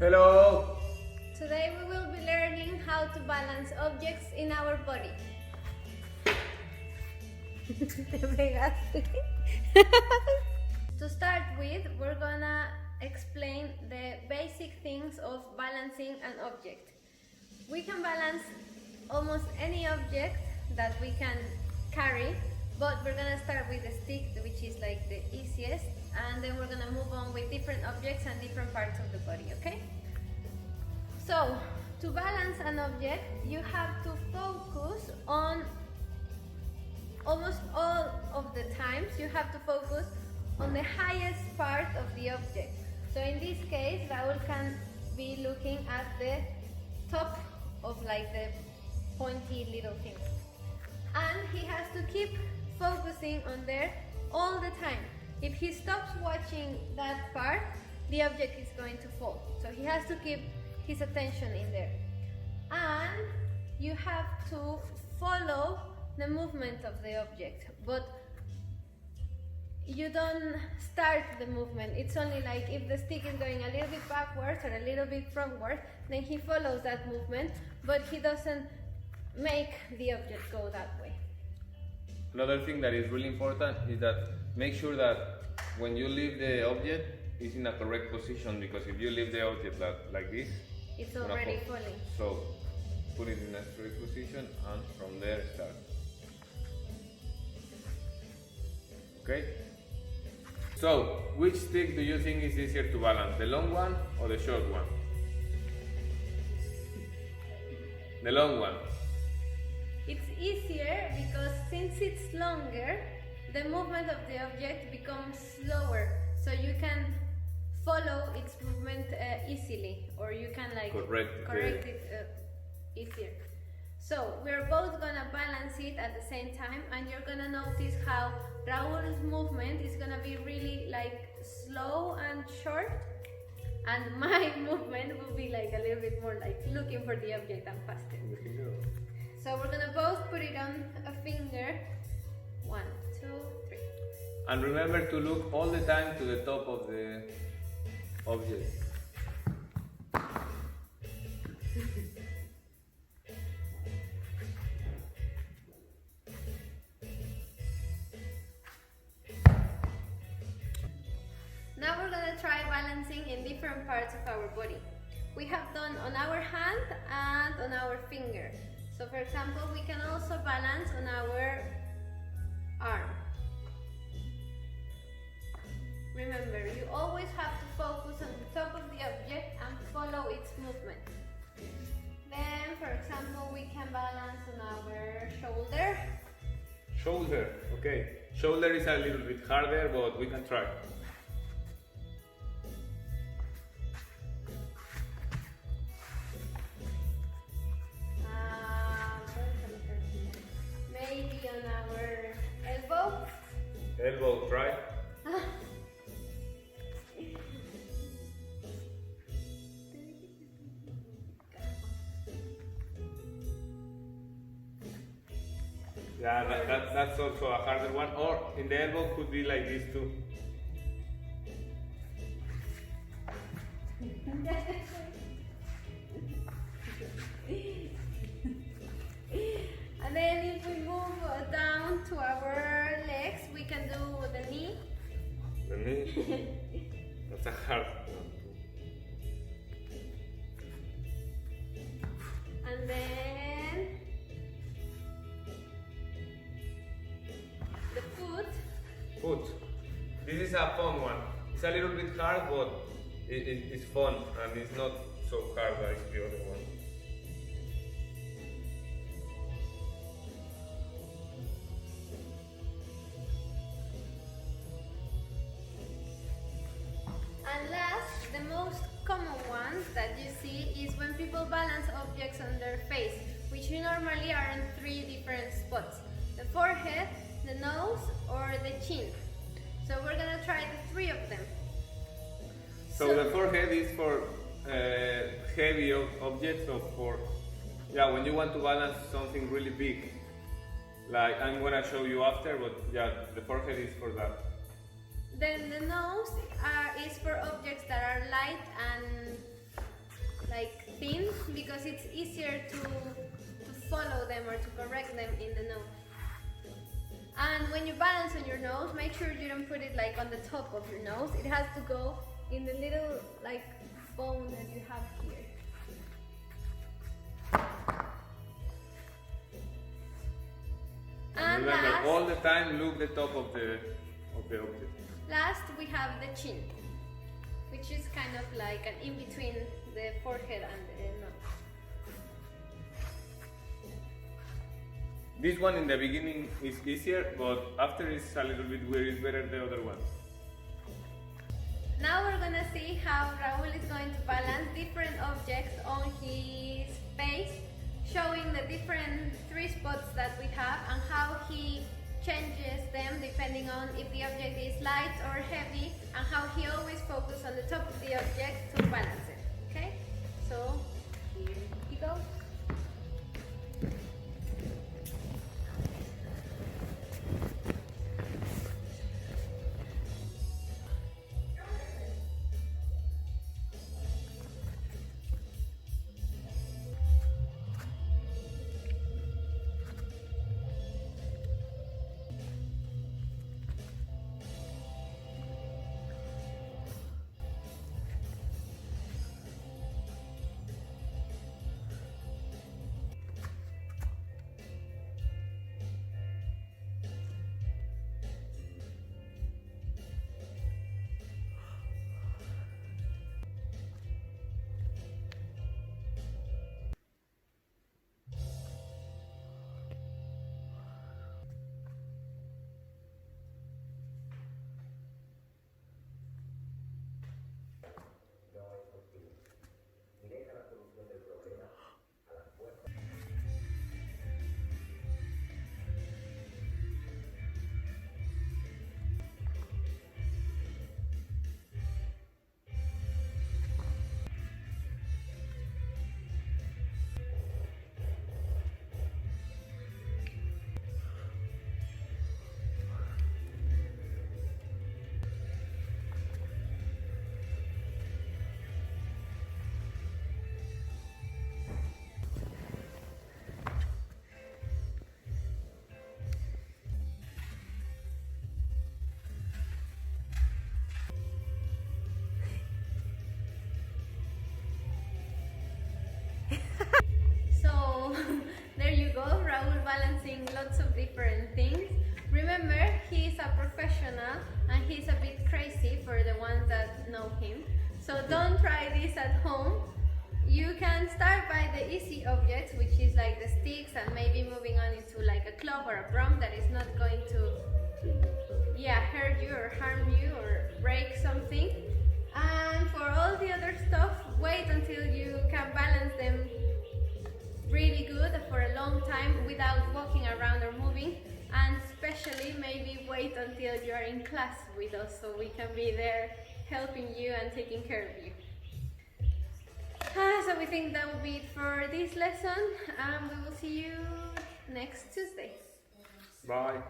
Hello! Today we will be learning how to balance objects in our body. Te pegaste. To start with, we're gonna explain the basic things of balancing an object. We can balance almost any object that we can carry, but we're gonna start with the stick, which is like the easiest, and then we're gonna move on with different objects and different parts of the body, okay? So, to balance an object, you have to focus on, almost all of the times, you have to focus on the highest part of the object. So in this case, Raúl can be looking at the top of like the pointy little thing. And he has to keep focusing on there all the time. If he stops watching that part, the object is going to fall. So he has to keep his attention in there. And you have to follow the movement of the object, but you don't start the movement. It's only like if the stick is going a little bit backwards or a little bit frontward, then he follows that movement, but he doesn't make the object go that way. Another thing that is really important is that make sure that when you leave the object, it's in a correct position, because if you leave the object like this, It's already falling. So put it in a straight position and from there start. Okay? So, which stick do you think is easier to balance? The long one or the short one? The long one. It's easier because since it's longer, the movement of the object becomes slower, so you can follow its movement easily, or you can like correct it easier. So we're both gonna balance it at the same time, and you're gonna notice how Raúl's movement is gonna be really like slow and short, and my movement will be like a little bit more like looking for the object and faster. So we're gonna both put it on a finger. 1, 2, 3. And remember to look all the time to the top of the object. Now we're gonna try balancing in different parts of our body. We have done on our hand and on our finger. So for example, we can also balance on our arm. Remember, you always have to focus on the top of the object and follow its movement. Then, for example, we can balance on our shoulder. Shoulder, okay. Shoulder is a little bit harder, but we can try. Maybe on our elbow. Elbow, try. Yeah, that's also a harder one. Or in the elbow could be like this too. And then if we move down to our legs, we can do the knee. The knee? That's a hard one. And then the foot. Foot. This is a fun one. It's a little bit hard, but it's fun, and it's not so hard like the other one. And last, the most common one that you see is when people balance objects on their face, which normally are in 3 different spots: the forehead, the nose, or the chin. So we're gonna try the 3 of them. So the forehead is for heavy objects, or for when you want to balance something really big. Like I'm gonna show you after, but the forehead is for that. Then the nose is for objects that are light and thin because it's easier to follow them or to correct them in the note. And when you balance on your nose, make sure you don't put it like on the top of your nose. It has to go in the little like bone that you have here. And remember, last, all the time look the top of the object. last we have the chin, which is kind of like an in between the forehead and the nose. This one in the beginning is easier, but after it's a little bit weird. It's better the other one. Now we're gonna see how Raul is going to balance different objects on his face, showing the different 3 spots that we have and how he changes them depending on if the object is light or heavy, and how he always focuses on the top of the object to balance it. Okay? So here he goes. So there you go, Raul balancing lots of different things. Remember, he's a professional and he's a bit crazy for the ones that know him. So don't try this at home. You can start by the easy objects, which is like the sticks, and maybe moving on into like a club or a broom that is not going to hurt you or harm you or break something. And for all the other stuff, wait until you can balance them really good for a long time without walking around or moving, and especially maybe wait until you are in class with us so we can be there helping you and taking care of you. So we think that will be it for this lesson, and we will see you next Tuesday. Bye.